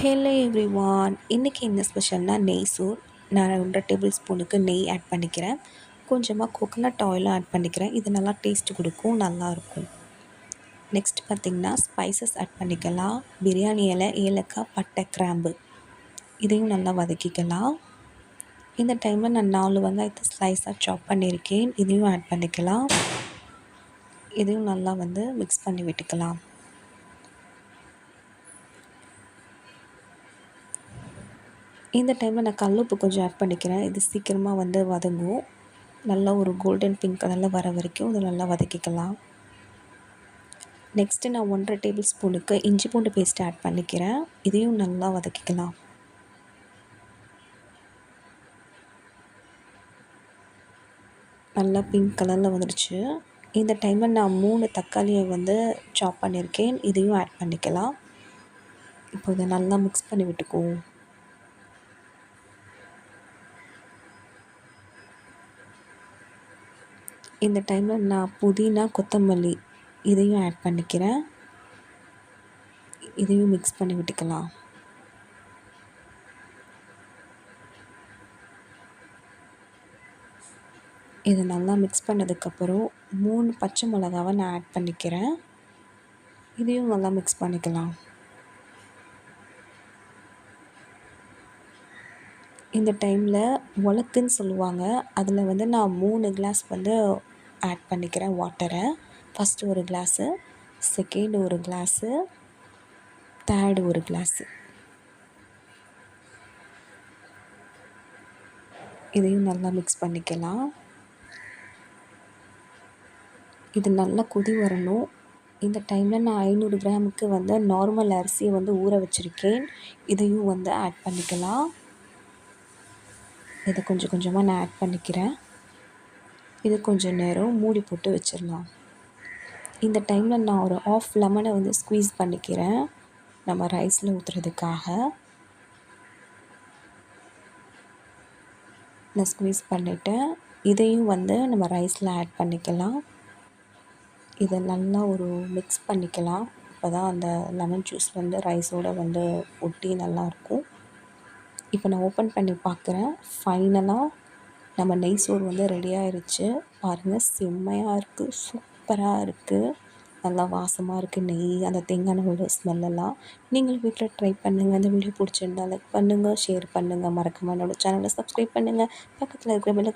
Hello everyone, இன்றைக்கி என்ன ஸ்பெஷல்னால் நெய் சோறு. நான் 1 டேபிள் ஸ்பூனுக்கு நெய் ஆட் பண்ணிக்கிறேன். கொஞ்சமாக கோகோனட் ஆயிலும் ஆட் பண்ணிக்கிறேன். இது நல்லா டேஸ்ட் கொடுக்கும், நல்லாயிருக்கும். நெக்ஸ்ட் பார்த்திங்கன்னா ஸ்பைசஸ் ஆட் பண்ணிக்கலாம். பிரியாணி இலை, ஏலக்காய், பட்டை, கிராம்பு இதையும் நல்லா வதக்கிக்கலாம். இந்த டைமில் நான் 4 வெங்காயத்தை ஸ்லைஸாக சாப் பண்ணியிருக்கேன். இதையும் ஆட் பண்ணிக்கலாம். இதையும் நல்லா மிக்ஸ் பண்ணி விட்டுக்கலாம். இந்த டைமில் நான் கல்லுப்பு கொஞ்சம் ஆட் பண்ணிக்கிறேன். இது சீக்கிரமாக வதங்கும். நல்லா ஒரு கோல்டன் பிங்க் கலரில் வர வரைக்கும் இதை நல்லா வதக்கிக்கலாம். நெக்ஸ்ட்டு நான் 1 டேபிள் ஸ்பூனுக்கு இஞ்சி பூண்டு பேஸ்ட் ஆட் பண்ணிக்கிறேன். இதையும் நல்லா வதக்கிக்கலாம். நல்லா பிங்க் கலரில் வந்துடுச்சு. இந்த டைமில் நான் 3 தக்காளியை சாப் பண்ணியிருக்கேன். இதையும் ஆட் பண்ணிக்கலாம். இப்போ இதை நல்லா மிக்ஸ் பண்ணி விட்டுக்குவோம். இந்த டைமில் நான் புதினா, கொத்தமல்லி இதையும் ஆட் பண்ணிக்கிறேன். இதையும் மிக்ஸ் பண்ணி விட்டுக்கலாம். இதை நல்லா மிக்ஸ் பண்ணதுக்கப்புறம் 3 பச்சை மிளகாவை நான் ஆட் பண்ணிக்கிறேன். இதையும் நல்லா மிக்ஸ் பண்ணிக்கலாம். இந்த டைமில் உலக்குன்னு சொல்லுவாங்க. அதில் நான் 3 கிளாஸ் ஆட் பண்ணிக்கிறேன் வாட்டரை. ஃபஸ்ட்டு ஒரு கிளாஸு, செகண்ட் ஒரு கிளாஸு, தேர்டு ஒரு கிளாஸு. இதையும் நல்லா மிக்ஸ் பண்ணிக்கலாம். இது நல்லா கொதி வரணும். இந்த டைமில் நான் 500 கிராமுக்கு நார்மல் அரிசியை ஊற வச்சுருக்கேன். இதையும் ஆட் பண்ணிக்கலாம். இதை கொஞ்சம் கொஞ்சமாக நான் ஆட் பண்ணிக்கிறேன். இது கொஞ்சம் நேரம் மூடி போட்டு வச்சிடலாம். இந்த டைமில் நான் ஒரு ½ லெமனை ஸ்குவீஸ் பண்ணிக்கிறேன், நம்ம ரைஸில் ஊற்றுறதுக்காக. நான் ஸ்குவீஸ் பண்ணிவிட்டேன். இதையும் நம்ம ரைஸில் ஆட் பண்ணிக்கலாம். இதை நல்லா ஒரு மிக்ஸ் பண்ணிக்கலாம். அப்போ தான் அந்த லெமன் ஜூஸ் ரைஸோடு ஒட்டி நல்லாயிருக்கும். இப்போ நான் ஓப்பன் பண்ணி பார்க்குறேன். ஃபைனலாக நம்ம நெய் சோறு ரெடி ஆயிடுச்சு. பாருங்கள், செம்மையாக இருக்குது, சூப்பராக இருக்குது, நல்லா வாசமாக இருக்குது. நெய், அந்த தேங்காய் எண்ணெயோட ஸ்மெல்லெல்லாம் நீங்களும் வீட்டில் ட்ரை பண்ணுங்கள். இந்த வீடியோ பிடிச்சிருந்தா லைக் பண்ணுங்கள், ஷேர் பண்ணுங்கள். மறக்காமல் என்னோடய சேனலை சப்ஸ்கிரைப் பண்ணுங்கள். பக்கத்தில் இருக்கிற பெல்